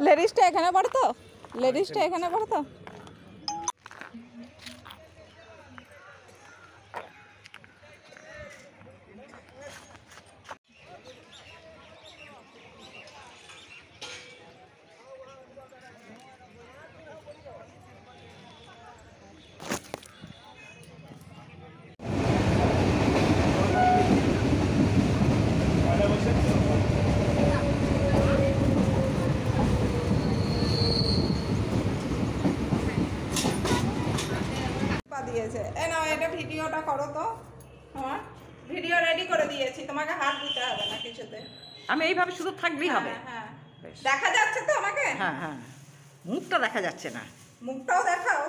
লেডিসটা এখানে পড়ে তো, লেডিসটা এখানে পড়ে তো। দিয়েছে এ নাও, এটা ভিডিওটা করো তো। আমার ভিডিও রেডি করে দিয়েছি, তোমাকে হাত দিতে হবে না কিছুতে। আমি এইভাবে শুধু থাকলেই হবে? হ্যাঁ, দেখা যাচ্ছে তো আমাকে? হ্যাঁ হ্যাঁ, মুখটা দেখা যাচ্ছে না। মুখটাও দেখাও।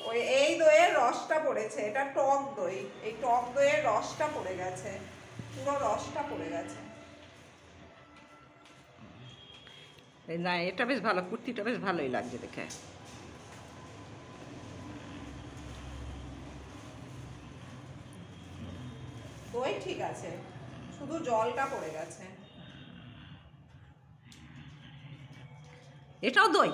ওই এই দইয়ের রসটা পড়েছে, এটা টক দই, এই টক দইয়ের রসটা পড়ে গেছে, পুরো রসটা পড়ে গেছে। না, এটা বেশ ভালো, কুর্তিটা বেশ ভালোই লাগছে দেখে। দই ঠিক আছে, শুধু জলটা পড়ে গেছে। এটাও দই।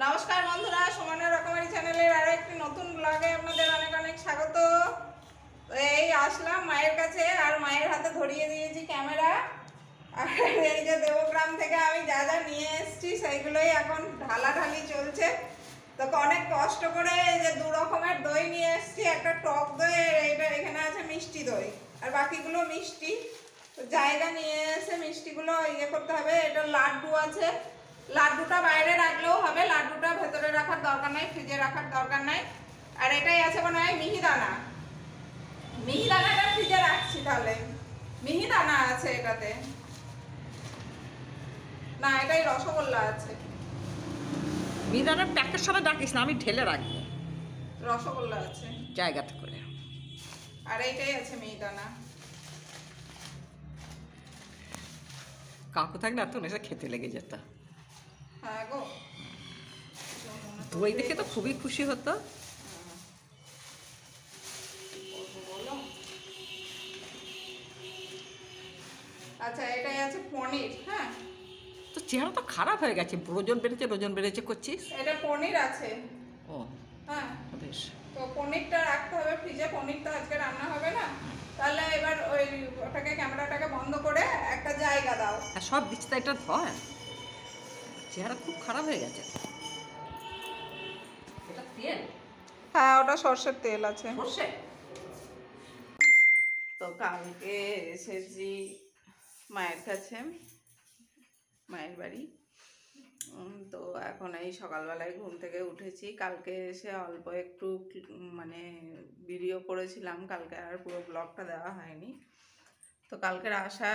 নমস্কার বন্ধুরা, সুমনের রকমারি চ্যানেলের আরো একটি নতুন ব্লগে আপনাদের অনেক অনেক স্বাগত। তো এই আসলাম মায়ের কাছে, আর মায়ের হাতে ধরিয়ে দিয়েছি ক্যামেরা। আর এই যে দেবগ্রাম থেকে আমি যা যা নিয়ে এসেছি সেইগুলোই এখন ঢালাঢালি চলছে। তো অনেক কষ্ট করে এই যে দু রকমের দই নিয়ে এসেছি, একটা টক দই, এইটা এখানে আছে মিষ্টি দই, আর বাকিগুলো মিষ্টি। তো জায়গা নিয়ে এসে মিষ্টিগুলো ইয়ে করতে হবে। এটা লাড্ডু আছে, লাড্ডুটা বাইরে রাখলেও হবে, লাড্ডুটা ভেতরে রাখার দরকার নাই, ফ্রিজে রাখার দরকার নাই। আর এটাই আছে মনে হয় মিহিদানা, মিহিদানাটা ফ্রিজে রাখছি, তাহলে মিহিদানা আছে এটাতে। না, এটাই রসগোল্লা আছে। মিহিদানার প্যাকের সময় ডাকিস না, আমি ঢেলে রাখবো। রসগোল্লা আছে জায়গাতে করে। আর এইটাই আছে মিহিদানা। কাকু থাকলে এত এসে খেতে লেগে যেত। হ্যাঁ গো, দই দেখে তো খুবই খুশি হতো। আচ্ছা, এটাই আছে পনির। হ্যাঁ, তো চেহারা তো খারাপ হয়ে গেছে, ওজন বেড়েছে করছিস। এটা পনির আছে। ও হ্যাঁ, বেশ। তো পনিরটা রাখতে হবে ফ্রিজে, পনির তো আজকে রান্না হবে না। তাহলে এবার ওই ওটাকে, ক্যামেরাটাকে বন্ধ করে একটা জায়গা দাও। আর সব দিচ্ছি তো, এটা ধর, চেহারা খুব খারাপ হয়ে গেছে। এটা তেল? হ্যাঁ, ওটা সর্ষের তেল আছে। সর্ষে? তো কালকে এসেছি মায়ের কাছে, মায়ের বাড়ি। তো এখন এই সকালবেলায় ঘুম থেকে উঠেছি। কালকে এসে অল্প একটু মানে ভিডিও করেছিলাম, কালকে আর পুরো ব্লগটা দেওয়া হয়নি। তো কালকের আসা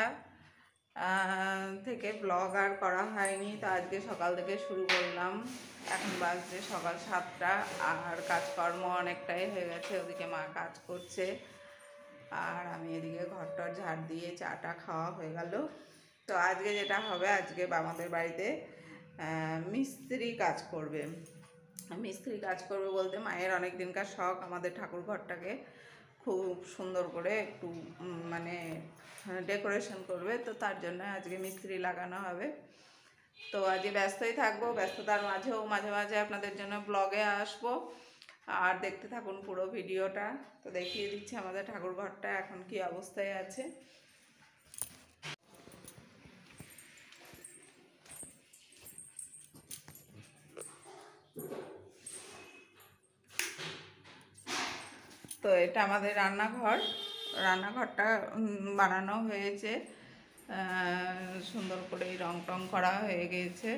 থেকে ব্লগ আর করা হয়নি। তো আজকে সকাল থেকে শুরু করলাম। এখন বাজছে সকাল 7টা, আর কাজকর্ম অনেকটাই হয়ে গেছে। ওদিকে মা কাজ করছে, আর আমি এদিকে ঘরটর ঝাড় দিয়ে চাটা খাওয়া হয়ে গেল। তো আজকে যেটা হবে, আজকে আমাদের বাড়িতে মিস্ত্রি কাজ করবে। মিস্ত্রি কাজ করবে বলতে, মায়ের অনেক দিনকার শখ আমাদের ঠাকুর ঘরটাকে খুব সুন্দর করে একটু মানে ডেকোরেশন করবে। তো তার জন্য আজকে মিস্ত্রি লাগানো হবে। তো আজকে ব্যস্তই থাকবো, ব্যস্ততার মাঝেও মাঝে মাঝে আপনাদের জন্য ব্লগে আসবো। আর দেখতে থাকুন পুরো ভিডিওটা। তো দেখিয়ে দিচ্ছি আমাদের ঠাকুর ঘরটা এখন কি অবস্থায় আছে। তো এটা আমাদের রান্নাঘর। রান্নাঘরটা বানানো হয়েছে, সুন্দর করে রং টং করা হয়ে গিয়েছে।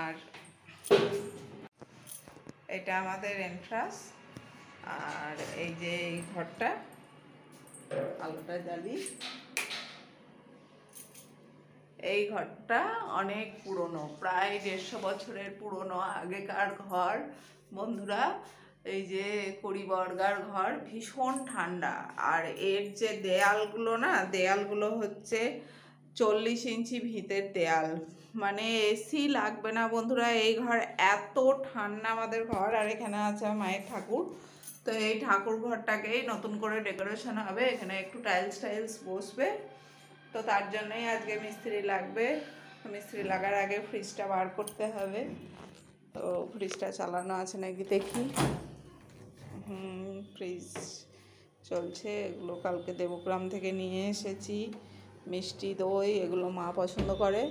আর এটা আমাদের এন্ট্রান্স। আর এই যে এই ঘরটা, আলোটা জ্বালি, এই ঘরটা অনেক পুরনো, প্রায় 150 বছরের পুরনো আগেকার ঘর বন্ধুরা। এই যে কড়িবর্গার ঘর, ভীষণ ঠান্ডা। আর এর যে দেয়ালগুলো না, দেয়ালগুলো হচ্ছে 40 ইঞ্চি ভিতের দেয়াল, মানে এসি লাগবে না বন্ধুরা। এই ঘর এত ঠান্ডা আমাদের ঘর। আর এখানে আছে মায়ের ঠাকুর। তো এই ঠাকুর ঘরটাকেই নতুন করে ডেকোরেশন হবে, এখানে একটু টাইলস বসবে। তো তো তার জন্যই আজকে মিস্ত্রি লাগবে। মিস্ত্রি লাগার আগে ফ্রিজটা বার করতে হবে। তো ফ্রিজটা চালানো আছে নাকি দেখি। ফ্রিজ চলছে। এগুলো কালকে দেবগ্রাম থেকে নিয়ে এসেছি, মিষ্টি দই, এগুলো মা পছন্দ করে।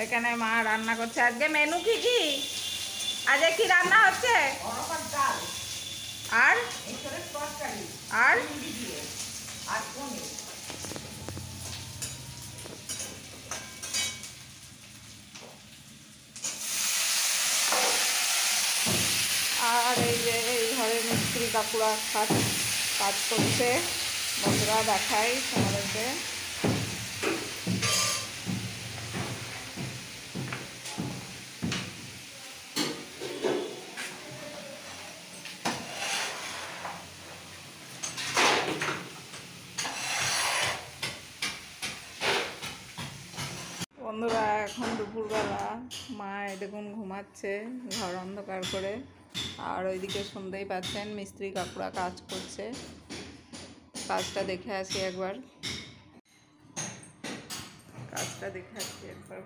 এখানে মা রান্না করছে। আজকে মেনু কি কি? আজকে কি রান্না হচ্ছে? আর আর আর এই যে এই ঘরে মিস্ত্রি কাকুরা কাজ করছে। বন্ধুরা দেখাই তোমাদেরকে। বন্ধুরা এখন দুপুরবেলা, মা দেখুন ঘুমাচ্ছে ঘর অন্ধকার করে। আর ওইদিকে শুনতেই পাচ্ছেন মিস্ত্রি কাকুরা কাজ করছে। কাজটা দেখে আসি একবার,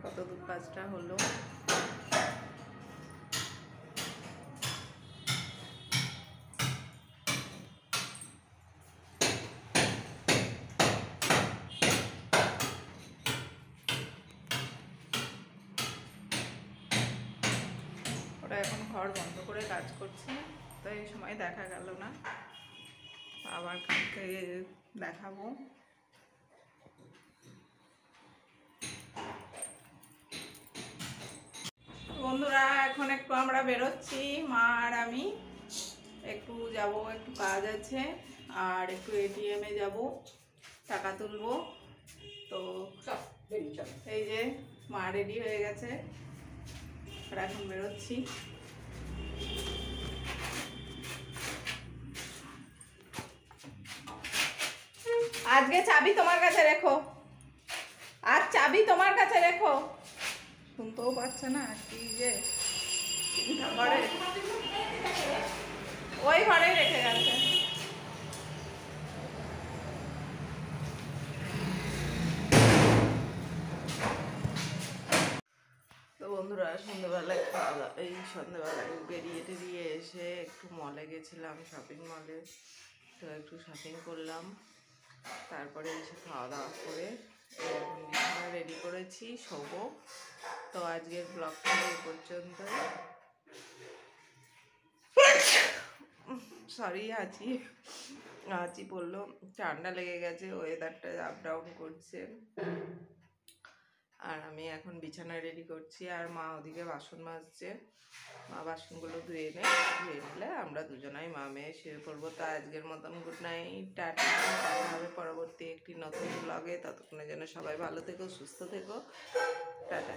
কত দূর কাজটা হলো। ওরা এখন ঘর বন্ধ করে কাজ করছে, তো এই সময় দেখা গেল না। আবার কালকে দেখাবো। বন্ধুরা এখন একটু আমরা বেরোচ্ছি, মা আর আমি। একটু যাব, একটু কাজ আছে, আর একটু এটিএমে যাব, টাকা তুলবো। তো এই যে মা রেডি হয়ে গেছে, আর এখন বেরোচ্ছি। আজকে চাবি তোমার কাছে রেখো, আজ চাবি তোমার কাছে রেখো। শুনতেও পাচ্ছে না কি যে ঘরে, ওই ঘরেই রেখে গেছে। তো বন্ধুরা সন্ধ্যেবেলায় সন্ধ্যেবেলায় বেরিয়ে এসে একটু মলে গেছিলাম, শপিং মলে। তো একটু শপিং করলাম, তারপরে এসে খাওয়া দাওয়া করে এখন বিছানা রেডি করেছি, শোবো। তো আজকের ব্লগটা এই পর্যন্ত। সরি, হাঁচি পড়লো, ঠান্ডা লেগে গেছে, ওয়েদারটা আপ ডাউন করছে। আর আমি এখন বিছানা রেডি করছি, আর মা ওদিকে বাসন মাজছে। মা বাসনগুলো ধুয়ে নিলে আমরা দুজনাই মা মেয়ে শুয়ে পড়বো। তা আজকের মতন গুড নাইট, টাটা। দেখা হবে পরবর্তী একটি নতুন ব্লগে। ততক্ষণের জন্য সবাই ভালো থেকো, সুস্থ থেকো, টাটা।